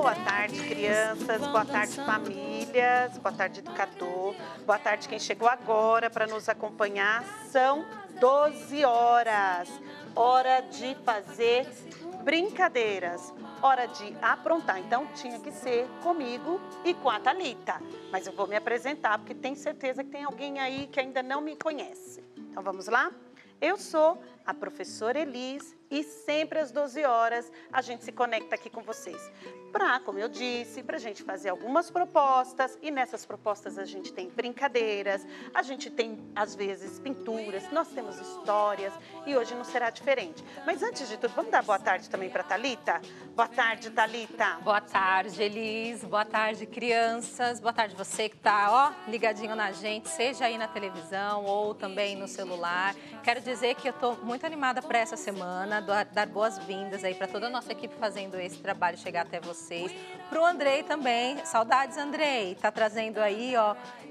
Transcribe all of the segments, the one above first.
Boa tarde, crianças. Boa tarde, famílias. Boa tarde, educador. Boa tarde, quem chegou agora para nos acompanhar. São 12 horas. Hora de fazer brincadeiras. Hora de aprontar. Então, tinha que ser comigo e com a Thalita. Mas eu vou me apresentar, porque tenho certeza que tem alguém aí que ainda não me conhece. Então, vamos lá? Eu sou a professora Elis e sempre às 12 horas a gente se conecta aqui com vocês. Como eu disse, para a gente fazer algumas propostas e nessas propostas a gente tem brincadeiras, a gente tem às vezes pinturas, nós temos histórias e hoje não será diferente. Mas antes de tudo, vamos dar boa tarde também para a Thalita? Boa tarde, Thalita. Boa tarde, Elis. Boa tarde, crianças. Boa tarde você que está ligadinho na gente, seja aí na televisão ou também no celular. Quero dizer que eu estou muito animada para essa semana, dar boas-vindas aí para toda a nossa equipe fazendo esse trabalho chegar até vocês. Para o Andrei também, saudades, Andrei, está trazendo aí,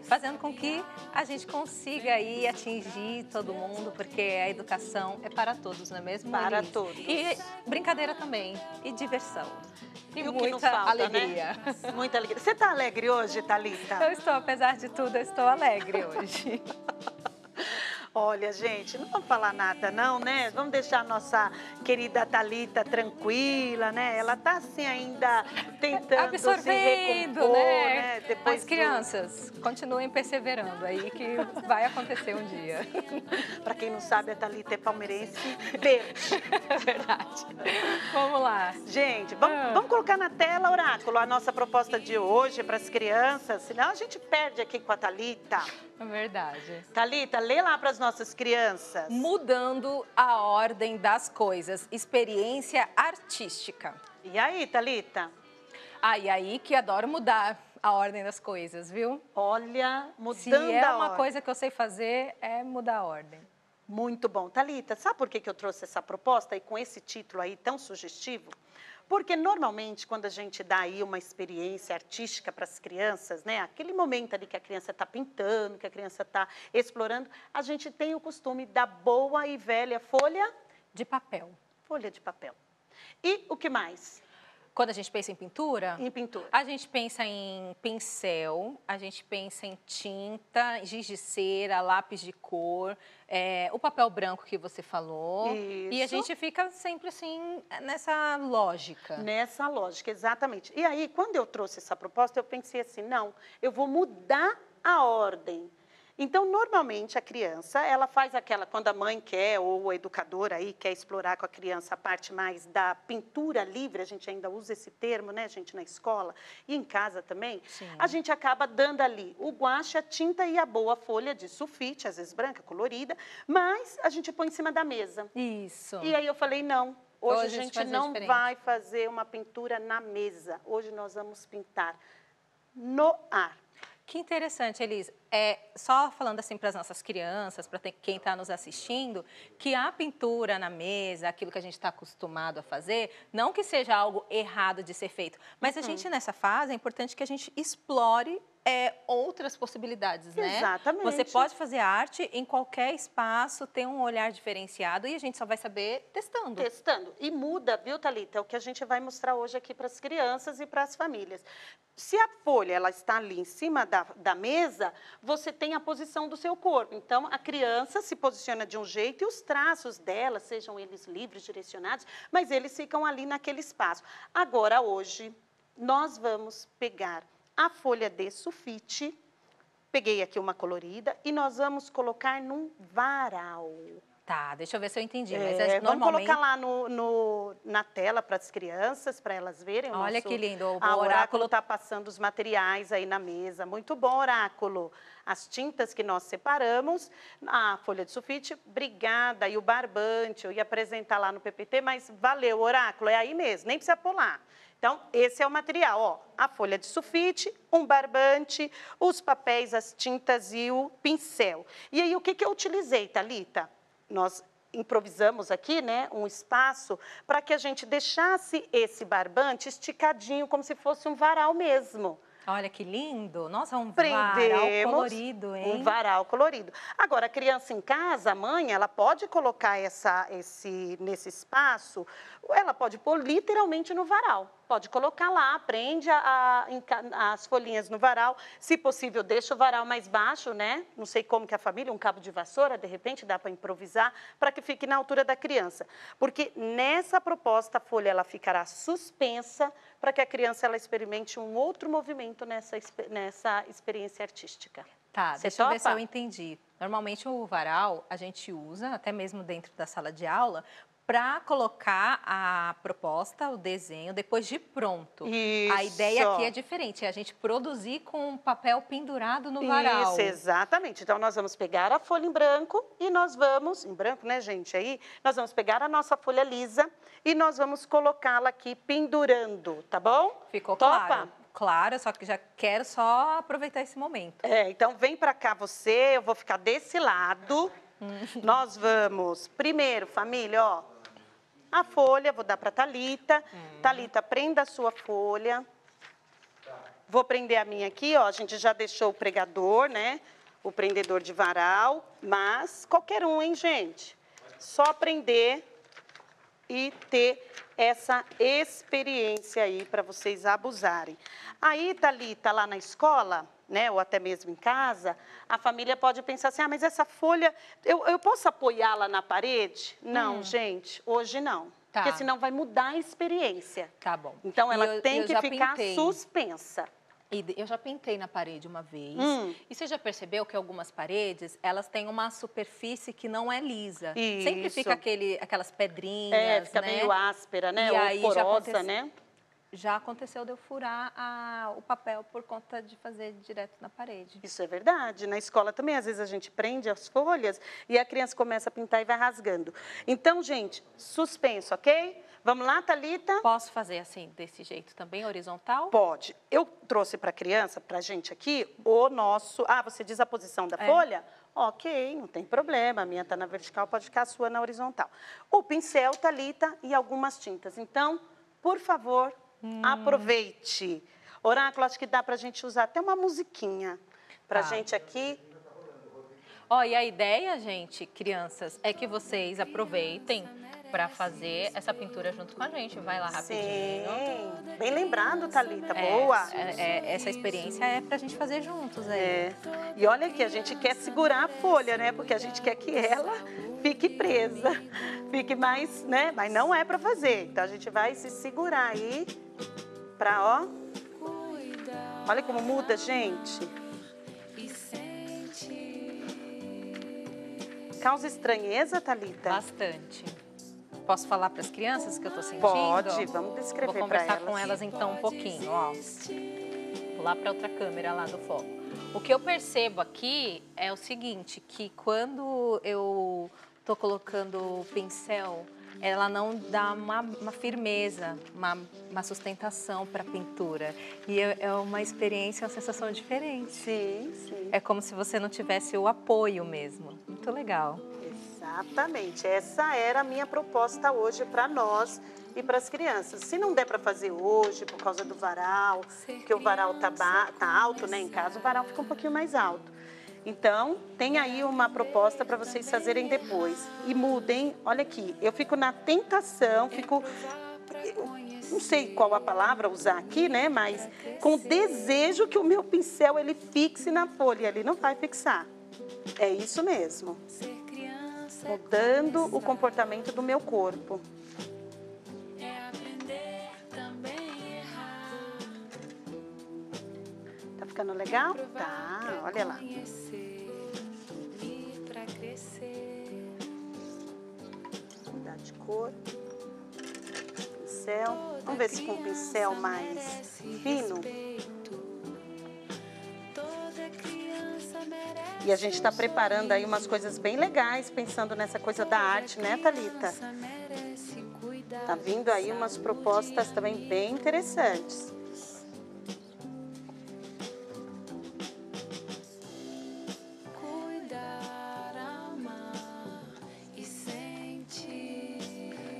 fazendo com que a gente consiga aí atingir todo mundo, porque a educação é para todos, não é mesmo, Para Elis? todos. E brincadeira também, e diversão. E muita alegria. Né? Muita alegria. Você está alegre hoje, Thalita? Eu estou, apesar de tudo, eu estou alegre hoje. Olha, gente, não vamos falar nada não, né? Vamos deixar a nossa querida Thalita tranquila, né? Ela tá assim ainda tentando absorvendo, se recompor, né? Depois mas crianças, continuem perseverando aí que vai acontecer um dia. Para quem não sabe, a Thalita é palmeirense verde. É verdade. Vamos lá. Gente, vamos colocar na tela, Oráculo, a nossa proposta de hoje para as crianças, senão a gente perde aqui com a Thalita. É verdade. Thalita, lê lá para as nossas crianças. Mudando a ordem das coisas, experiência artística. E aí, Thalita? E aí que adoro mudar a ordem das coisas, viu? Olha, mudando Se é a uma ordem. coisa que eu sei fazer, é mudar a ordem. Muito bom. Thalita, sabe por que eu trouxe essa proposta e com esse título aí tão sugestivo? Porque normalmente quando a gente dá aí uma experiência artística para as crianças, né, aquele momento ali que a criança está pintando, que a criança está explorando, a gente tem o costume da boa e velha folha de papel. Folha de papel. E o que mais? Quando a gente pensa em pintura? Em pintura. A gente pensa em pincel, a gente pensa em tinta, giz de cera, lápis de cor, o papel branco que você falou. Isso. E a gente fica sempre assim, nessa lógica. Nessa lógica, exatamente. E aí, quando eu trouxe essa proposta, eu pensei assim, não, eu vou mudar a ordem. Então, normalmente, a criança, ela faz aquela, quando a mãe quer, ou o educador aí quer explorar com a criança a parte mais da pintura livre, a gente ainda usa esse termo, né, gente, na escola e em casa também, Sim. A gente acaba dando ali o guache, a tinta e a boa folha de sulfite, às vezes branca, colorida, mas a gente põe em cima da mesa. Isso. E aí eu falei, não, hoje a gente não diferente. vai fazer uma pintura na mesa, hoje nós vamos pintar no ar. Que interessante, Elis. Só falando assim para as nossas crianças, para quem está nos assistindo, que a pintura na mesa, aquilo que a gente está acostumado a fazer, não que seja algo errado de ser feito, mas a gente nessa fase é importante que a gente explore outras possibilidades, né? Exatamente. Você pode fazer arte em qualquer espaço, ter um olhar diferenciado e a gente só vai saber testando. Testando. E muda, viu, Thalita? É o que a gente vai mostrar hoje aqui para as crianças e para as famílias. Se a folha ela está ali em cima da mesa, você tem a posição do seu corpo. Então, a criança se posiciona de um jeito e os traços dela, sejam eles livres, direcionados, mas eles ficam ali naquele espaço. Agora, hoje, nós vamos pegar a folha de sulfite, peguei aqui uma colorida, e nós vamos colocar num varal. Tá, deixa eu ver se eu entendi. Mas Vamos normalmente... colocar lá na tela para as crianças, para elas verem. Olha que lindo, o Oráculo está passando os materiais aí na mesa. Muito bom, Oráculo. As tintas que nós separamos, a folha de sulfite, obrigada. E o barbante, eu ia apresentar lá no PPT, mas valeu, Oráculo, é aí mesmo, nem precisa pular. Então, esse é o material, a folha de sulfite, um barbante, os papéis, as tintas e o pincel. E aí, o que eu utilizei, Thalita? Nós improvisamos aqui, né, um espaço para que a gente deixasse esse barbante esticadinho, como se fosse um varal mesmo. Olha que lindo! Nossa, um Prendemos varal colorido, hein? Um varal colorido. Agora, a criança em casa, a mãe, ela pode colocar nesse espaço, ela pode pôr literalmente no varal. pode colocar lá, prende as folhinhas no varal. Se possível, deixa o varal mais baixo, né? Não sei como que a família, um cabo de vassoura, de repente, dá para improvisar, para que fique na altura da criança. Porque nessa proposta, a folha ela ficará suspensa para que a criança ela experimente um outro movimento nessa experiência artística. Tá, deixa eu ver se eu entendi. Normalmente o varal a gente usa, até mesmo dentro da sala de aula, para colocar a proposta, o desenho, depois de pronto. Isso. A ideia aqui é diferente, é a gente produzir com um papel pendurado no varal. Isso, exatamente. Então, nós vamos pegar a folha em branco e nós vamos, em branco, né, gente, aí, nós vamos pegar a nossa folha lisa e nós vamos colocá-la aqui pendurando, tá bom? Ficou Topa? claro. Claro, só que já quero só aproveitar esse momento. Então vem pra cá você, eu vou ficar desse lado. Nós vamos, primeiro, família, ó, a folha, vou dar pra Thalita. Thalita, prenda a sua folha. Vou prender a minha aqui, ó, a gente já deixou o pregador, né? O prendedor de varal, mas qualquer um, hein, gente? Só prender e ter essa experiência aí para vocês abusarem. Aí, Thalita, lá na escola, né, ou até mesmo em casa, a família pode pensar assim, mas essa folha, eu posso apoiá-la na parede? Não, gente, hoje não. Tá. Porque senão vai mudar a experiência. Tá bom. Então, ela tem que ficar suspensa. Eu já pintei na parede uma vez. E você já percebeu que algumas paredes, elas têm uma superfície que não é lisa. Isso. Sempre fica aquelas pedrinhas, fica né? meio áspera, né? E Ou aí porosa, né? Já aconteceu de eu furar o papel por conta de fazer direto na parede. Isso é verdade. Na escola também, às vezes, a gente prende as folhas e a criança começa a pintar e vai rasgando. Então, gente, suspenso, ok? Vamos lá, Thalita? Posso fazer assim, desse jeito também, horizontal? Pode. Eu trouxe para a criança, para a gente aqui, o nosso... Ah, você diz a posição da folha? Ok, não tem problema. A minha está na vertical, pode ficar a sua na horizontal. O pincel, Thalita, e algumas tintas. Então, por favor, aproveite. Oráculo, acho que dá para a gente usar até uma musiquinha para a gente aqui. Ó, e a ideia, gente, crianças, é que vocês aproveitem para fazer essa pintura junto com a gente. Vai lá rapidinho. Sim, bem lembrado, Thalita, boa. Essa experiência é pra gente fazer juntos E olha aqui, a gente quer segurar a folha, né? Porque a gente quer que ela fique presa, fique mais, né? Mas não é para fazer. Então a gente vai se segurar aí para, ó. Olha como muda, gente. Causa estranheza, Thalita? Bastante. Posso falar para as crianças que eu tô sentindo? Pode, vamos descrever para elas. Vou conversar com elas então um pouquinho, ó. Vou lá para outra câmera lá do foco. O que eu percebo aqui é o seguinte, que quando eu tô colocando o pincel, ela não dá uma firmeza, uma sustentação para a pintura. E é uma experiência, uma sensação diferente. Sim, sim. É como se você não tivesse o apoio mesmo. Muito legal. Exatamente. Essa era a minha proposta hoje para nós e para as crianças. Se não der para fazer hoje, por causa do varal, porque o varal tá alto, né? Em casa, o varal fica um pouquinho mais alto. Então, tem aí uma proposta para vocês fazerem depois. E mudem, olha aqui, eu fico na tentação, não sei qual a palavra usar aqui, né? Mas com desejo que o meu pincel, ele fixe na folha. Ele não vai fixar. É isso mesmo. Mudando o comportamento do meu corpo. Tá ficando legal? Tá, olha lá. Mudar de cor. Pincel. Vamos ver se com um pincel mais fino. E a gente está preparando aí umas coisas bem legais, pensando nessa coisa da arte, né, Thalita? Tá vindo aí umas propostas também bem interessantes.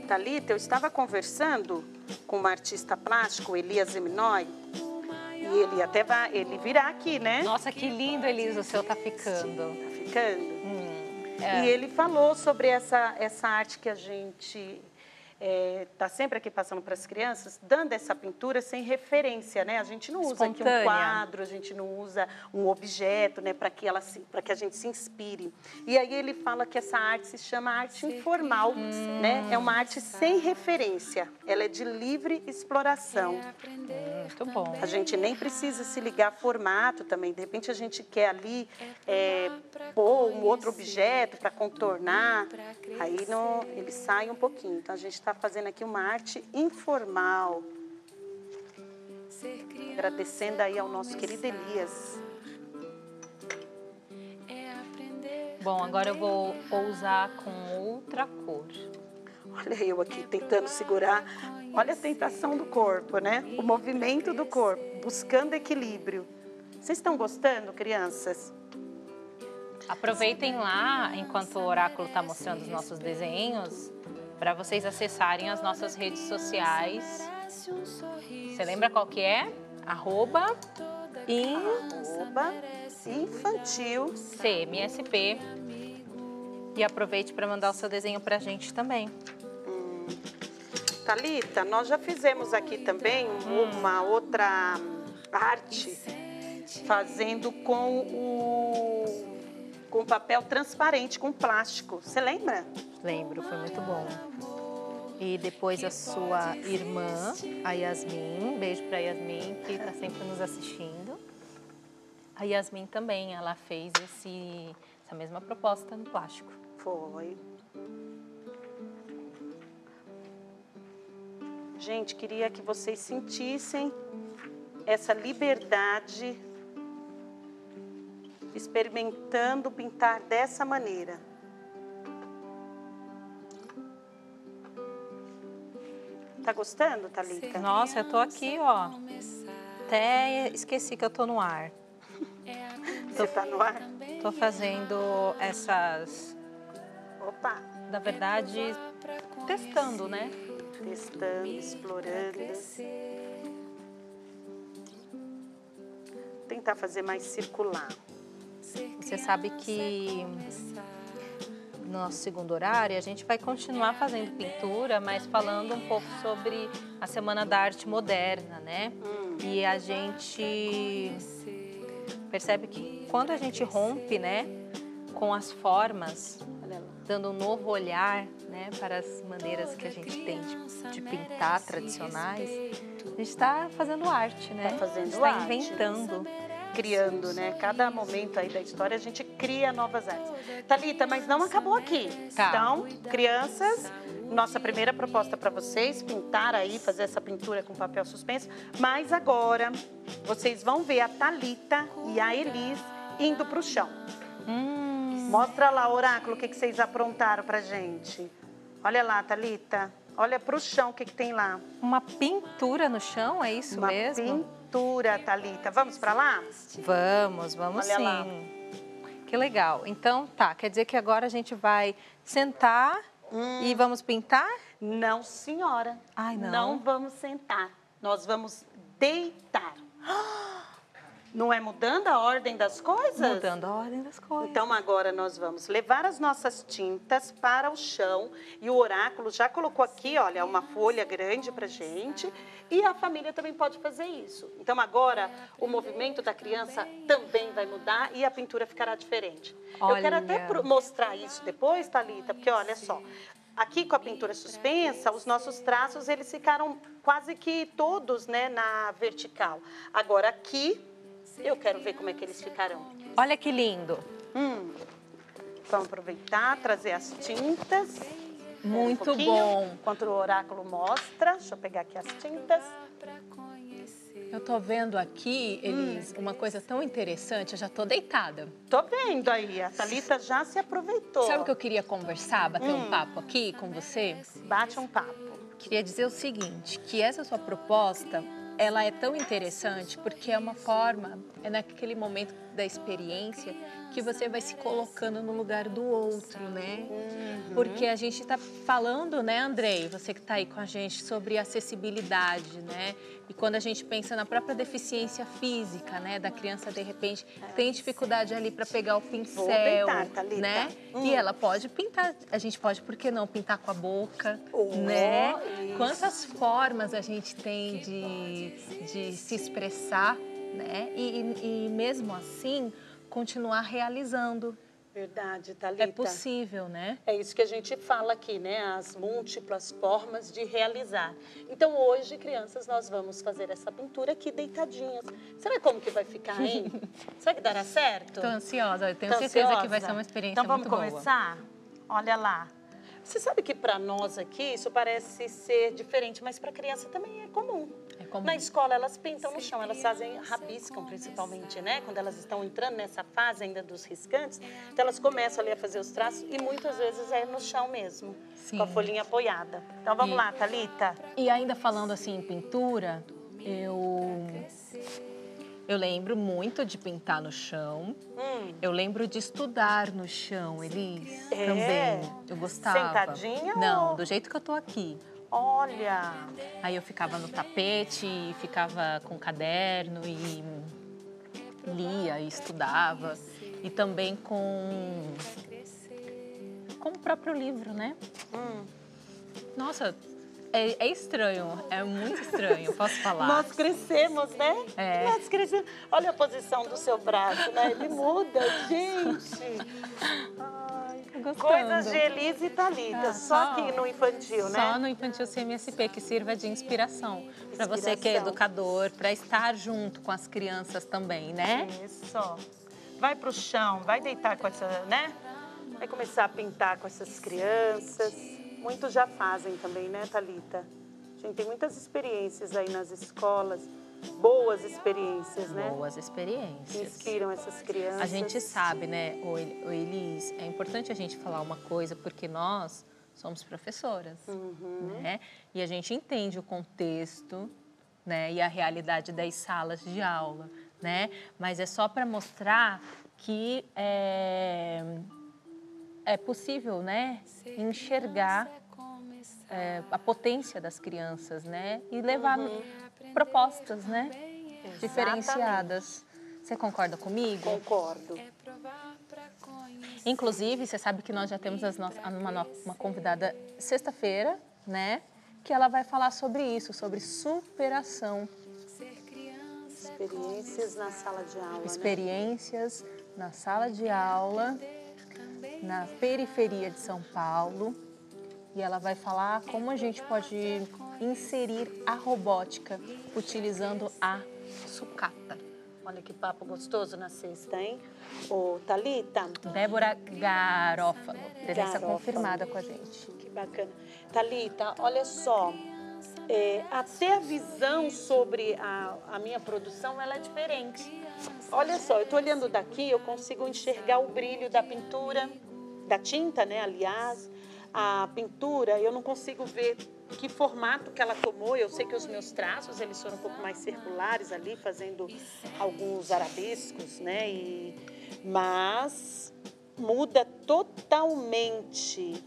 Thalita, eu estava conversando com um artista plástico, Elias Eminói, e ele virá aqui, né? Nossa, que lindo, Elisa, o seu tá ficando. Tá ficando? E ele falou sobre essa arte que a gente está sempre aqui passando para as crianças, dando essa pintura sem referência, né? A gente não usa aqui um Espontânea. quadro, a gente não usa um objeto, né? Para que a gente se inspire. E aí ele fala que essa arte se chama arte informal, né? É uma arte sem referência, ela é de livre exploração. Muito bom. A gente nem precisa se ligar a formato também. De repente a gente quer ali pôr um outro objeto para contornar. Aí ele sai um pouquinho. Então a gente está fazendo aqui uma arte informal. Agradecendo aí ao nosso querido Elias. Bom, agora eu vou ousar com outra cor. Olha eu aqui tentando segurar. Olha a tentação do corpo, né? O movimento do corpo, buscando equilíbrio. Vocês estão gostando, crianças? Aproveitem lá, enquanto o Oráculo está mostrando os nossos desenhos, para vocês acessarem as nossas redes sociais. Você lembra qual que é? @infantil CMSP. E aproveite para mandar o seu desenho para a gente também. Thalita, nós já fizemos aqui também uma outra arte fazendo com papel transparente, com plástico. Você lembra? Lembro, foi muito bom. E depois a sua irmã, a Yasmin, um beijo para a Yasmin, que está sempre nos assistindo. A Yasmin também, ela fez essa mesma proposta no plástico. Foi. Gente, queria que vocês sentissem essa liberdade experimentando pintar dessa maneira. Tá gostando, Thalita? Nossa, eu tô aqui, ó. Até esqueci que eu tô no ar. Você tá no ar? Tô fazendo essas... Opa! Na verdade, testando, né? Testando, explorando. Tentar fazer mais circular. Você sabe que no nosso segundo horário a gente vai continuar fazendo pintura, mas falando um pouco sobre a Semana da Arte Moderna, né? E a gente percebe que quando a gente rompe, né, com as formas, dando um novo olhar, né, para as maneiras que a gente tem de pintar tradicionais, a gente está fazendo arte, né? Tá fazendo está arte. inventando. Criando, né? Cada momento aí da história a gente cria novas artes. Thalita, mas não acabou aqui. Tá. Então, crianças, nossa primeira proposta para vocês, pintar aí, fazer essa pintura com papel suspenso. Mas agora, vocês vão ver a Thalita e a Elis indo para o chão. Mostra lá, Oráculo, o que vocês aprontaram pra gente. Olha lá, Thalita. Olha para o chão, o que tem lá. Uma pintura no chão, é isso Uma mesmo? pintura, Thalita. Vamos para lá? Vamos Olha sim. lá. Que legal. Então, tá, quer dizer que agora a gente vai sentar e vamos pintar? Não, senhora. Ai, não. Não vamos sentar. Nós vamos deitar. Não é mudando a ordem das coisas? Mudando a ordem das coisas. Então, agora nós vamos levar as nossas tintas para o chão. E o Oráculo já colocou aqui, olha, uma folha grande pra gente. E a família também pode fazer isso. Então, agora, o movimento da criança também vai mudar e a pintura ficará diferente. Olha. Eu quero até mostrar isso depois, Thalita, porque olha só. Aqui com a pintura suspensa, os nossos traços, eles ficaram quase que todos, né, na vertical. Agora, aqui, eu quero ver como é que eles ficarão. Olha que lindo. Vamos aproveitar, trazer as tintas. Muito pouquinho, bom. Enquanto o Oráculo mostra. Deixa eu pegar aqui as tintas. Eu tô vendo aqui, Elis, uma coisa tão interessante. Eu já tô deitada. Tô vendo aí, a Thalita já se aproveitou. Sabe o que eu queria conversar, bater um papo aqui com você? Bate um papo. Queria dizer o seguinte, que essa sua proposta, ela é tão interessante porque é uma forma, é naquele momento da experiência que você vai se colocando no lugar do outro, né? Porque a gente está falando, né, Andrei, você que está aí com a gente, sobre acessibilidade, né? E quando a gente pensa na própria deficiência física, né, da criança, de repente, tem dificuldade ali para pegar o pincel, deitar, Thalita. né? E ela pode pintar, a gente pode, por que não, pintar com a boca, né? Isso. Quantas formas a gente tem de se expressar, né? E mesmo assim, continuar realizando. Verdade, Thalita. É possível, né? É isso que a gente fala aqui, né? As múltiplas formas de realizar. Então, hoje, crianças, nós vamos fazer essa pintura aqui deitadinhas. Será como que vai ficar, hein? Será que dará certo? Estou ansiosa, eu tenho Tá certeza ansiosa? que vai ser uma experiência então, muito boa. vamos começar? Olha lá. Você sabe que para nós aqui isso parece ser diferente, mas para criança também é comum. É comum. Na escola elas pintam no chão, elas fazem, rabiscam principalmente, né? Quando elas estão entrando nessa fase ainda dos riscantes, então elas começam ali a fazer os traços e muitas vezes é no chão mesmo, Sim. com a folhinha apoiada. Então vamos lá, Thalita. E ainda falando assim em pintura, eu lembro muito de pintar no chão. Eu lembro de estudar no chão, Elis, também. Eu gostava. Sentadinha Não, ou... do jeito que eu tô aqui. Olha! Aí eu ficava no tapete, ficava com caderno e lia e estudava. E também com o próprio livro, né? Nossa, é estranho, é muito estranho, posso falar. Nós crescemos, né? É. Nós crescemos. Olha a posição do seu braço, né? Ele muda, gente. Ai, Gostando. coisas de Elise e Thalita, só aqui no infantil, né? Só no Infantil CMSP, que sirva de inspiração para você que é Inspiração. educador, para estar junto com as crianças também, né? Isso. Vai pro chão, vai deitar com essa, né? Vai começar a pintar com essas crianças. Muitos já fazem também, né, Thalita? A gente tem muitas experiências aí nas escolas, boas experiências, né? Boas Que experiências. inspiram essas crianças. A gente sabe, né, ô Elis, é importante a gente falar uma coisa, porque nós somos professoras, né? E a gente entende o contexto, né, e a realidade das salas de aula, né? Mas é só para mostrar que é possível, né, enxergar a potência das crianças, né, e levar propostas, né, diferenciadas. Você concorda comigo? Concordo. Inclusive, você sabe que nós já temos uma convidada sexta-feira, né, que ela vai falar sobre isso, sobre superação. Experiências na sala de aula, Experiências na sala de aula, na periferia de São Paulo. E ela vai falar como a gente pode inserir a robótica utilizando a sucata. Olha que papo gostoso na sexta, hein? Ô, Thalita. Débora Garófalo, presença Garófalo. confirmada com a gente. Que bacana. Thalita, olha só. Até a visão sobre a minha produção, ela é diferente. Olha só, eu tô olhando daqui, eu consigo enxergar o brilho da pintura, da tinta, né? Aliás, a pintura, eu não consigo ver que formato que ela tomou. Eu sei que os meus traços, eles foram um pouco mais circulares ali, fazendo alguns arabescos, né? Mas muda totalmente.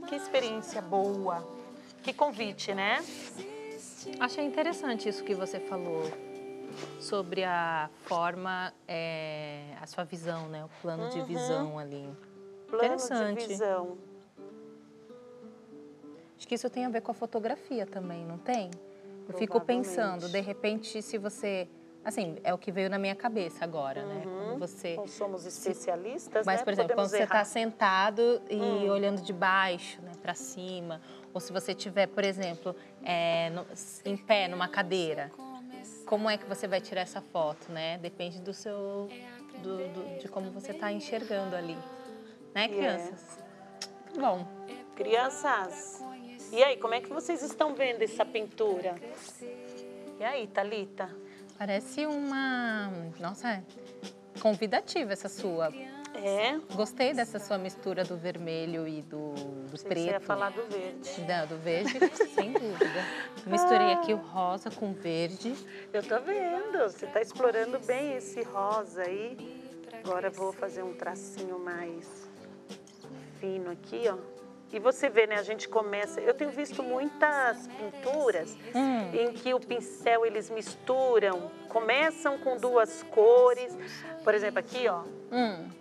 Que experiência boa. Que convite, né? Achei interessante isso que você falou sobre a forma, a sua visão, né? O plano de visão ali. Plano Interessante. de visão. Acho que isso tem a ver com a fotografia também, não tem? Eu fico pensando, de repente, se você... Assim, é o que veio na minha cabeça agora, né? Quando você... Nós somos especialistas, Mas, né? por exemplo, quando Podemos você está errar. sentado e olhando de baixo, né, para cima, ou se você estiver, por exemplo, em pé, numa cadeira, como é que você vai tirar essa foto, né? Depende do seu... de como você está enxergando ali. Né, crianças? Bom. Crianças, e aí, como é que vocês estão vendo essa pintura? E aí, Thalita? Parece uma... Nossa, convidativa essa sua. É? Gostei dessa sua mistura do vermelho e do preto. Você ia falar do verde. Não, do verde, sem dúvida. Misturei aqui o rosa com o verde. Eu tô vendo, você tá explorando bem esse rosa aí. Agora eu vou fazer um tracinho mais fino aqui, ó. E você vê, né, a gente começa... Eu tenho visto muitas pinturas em que o pincel, eles misturam, começam com duas cores. Por exemplo, aqui, ó,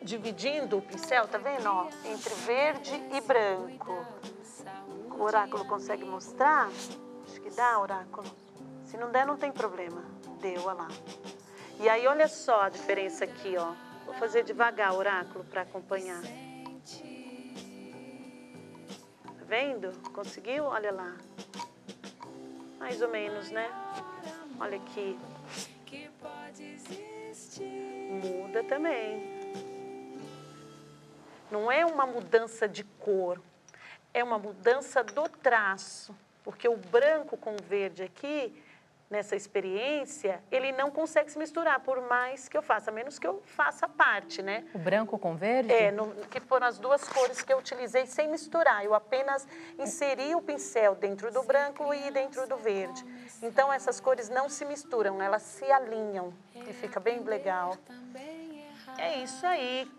dividindo o pincel, tá vendo, ó? Entre verde e branco. O oráculo consegue mostrar? Acho que dá, oráculo. Se não der, não tem problema. Deu, olha lá. E aí, olha só a diferença aqui, ó. Vou fazer devagar, oráculo, para acompanhar. Vendo? Conseguiu? Olha lá. Mais ou menos, né? Olha aqui. Muda também. Não é uma mudança de cor, é uma mudança do traço. Porque o branco com o verde aqui, nessa experiência, ele não consegue se misturar, por mais que eu faça, a menos que eu faça parte, né? O branco com verde? É, que foram as duas cores que eu utilizei sem misturar. Eu apenas inseri o pincel dentro do branco e dentro do verde. Então, essas cores não se misturam, elas se alinham e fica bem legal. É isso aí.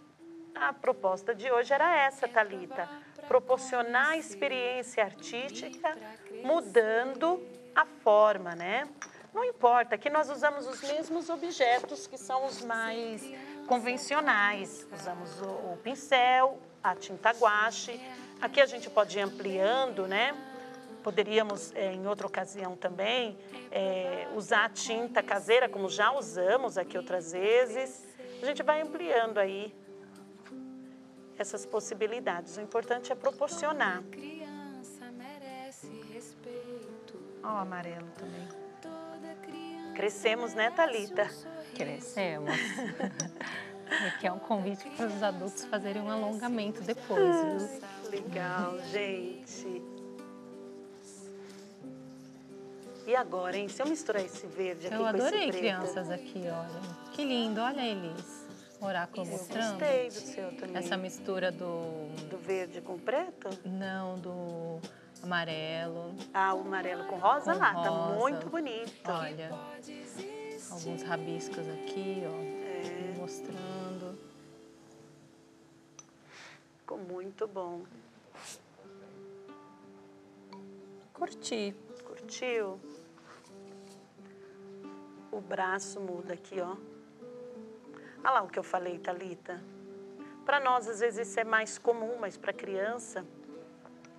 A proposta de hoje era essa, Thalita. Proporcionar a experiência artística mudando a forma, né? Não importa, aqui nós usamos os mesmos objetos que são os mais convencionais. Usamos o pincel, a tinta guache. Aqui a gente pode ir ampliando, né? Poderíamos, em outra ocasião também, usar a tinta caseira, como já usamos aqui outras vezes. A gente vai ampliando aí essas possibilidades. O importante é proporcionar. Ó, o amarelo também. Crescemos, né, Thalita? Crescemos. Aqui é um convite para os adultos fazerem um alongamento depois, viu? Legal, gente. E agora, hein? Se eu misturar esse verde aqui com esse preto... Eu adorei crianças aqui, olha. Que lindo, olha, Elis. Oráculo mostrando. Gostei do seu também. Essa mistura do verde com preto? Não, do amarelo. Ah, o amarelo com rosa? Com lá, rosa. Tá muito bonito. Olha, alguns rabiscos aqui, ó, mostrando. Ficou muito bom. Curti. Curtiu? O braço muda aqui, ó. Olha lá o que eu falei, Thalita. Para nós, às vezes, isso é mais comum, mas para criança...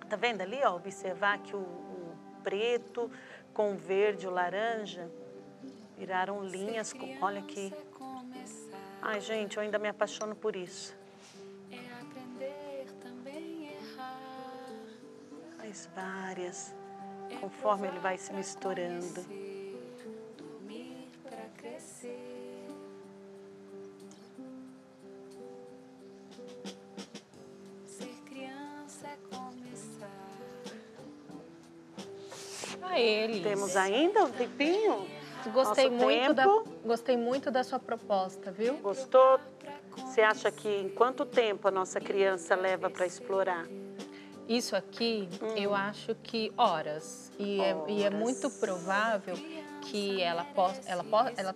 Tá vendo ali, ó? Observar que o preto com o verde, o laranja, viraram linhas. Olha aqui. Ai, gente, eu ainda me apaixono por isso. Faz várias, conforme ele vai se misturando. Eles. Temos ainda um tempinho? Gostei muito da sua proposta, viu? Gostou? Você acha que em quanto tempo a nossa criança leva para explorar? Isso aqui, eu acho que horas. E é muito provável que ela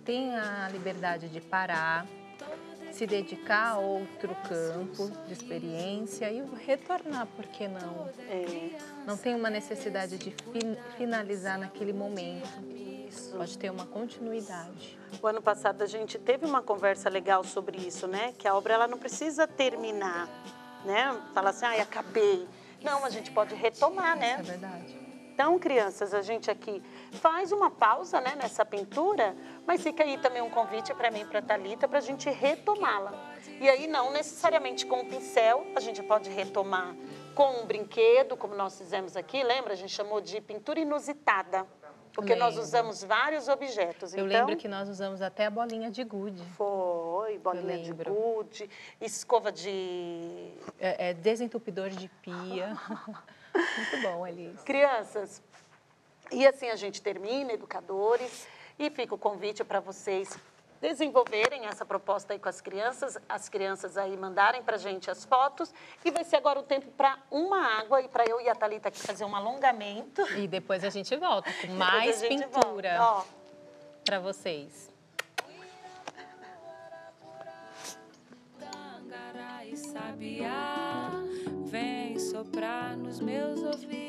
tenha a liberdade de parar, se dedicar a outro campo de experiência e retornar, por que não? Não tem uma necessidade de finalizar naquele momento. Isso. Pode ter uma continuidade. O ano passado a gente teve uma conversa legal sobre isso, né? Que a obra ela não precisa terminar, né? Falar assim, acabei. Não, a gente pode retomar, né? Isso é verdade. Então, crianças, a gente aqui faz uma pausa, né, nessa pintura, mas fica aí também um convite para mim e para a Thalita para a gente retomá-la. E aí, não necessariamente com o pincel, a gente pode retomar com um brinquedo, como nós fizemos aqui, lembra? A gente chamou de pintura inusitada, porque nós usamos vários objetos. Eu lembro que nós usamos até a bolinha de gude. Foi, bolinha de gude, escova de... desentupidor de pia. Muito bom, Elis. Crianças, e assim a gente termina, educadores, e fica o convite para vocês desenvolverem essa proposta aí com as crianças aí mandarem para a gente as fotos, e vai ser agora o tempo para uma água, e para eu e a Thalita aqui fazer um alongamento. E depois a gente volta com mais pintura para vocês. sabiá vem soprar nos meus ouvidos.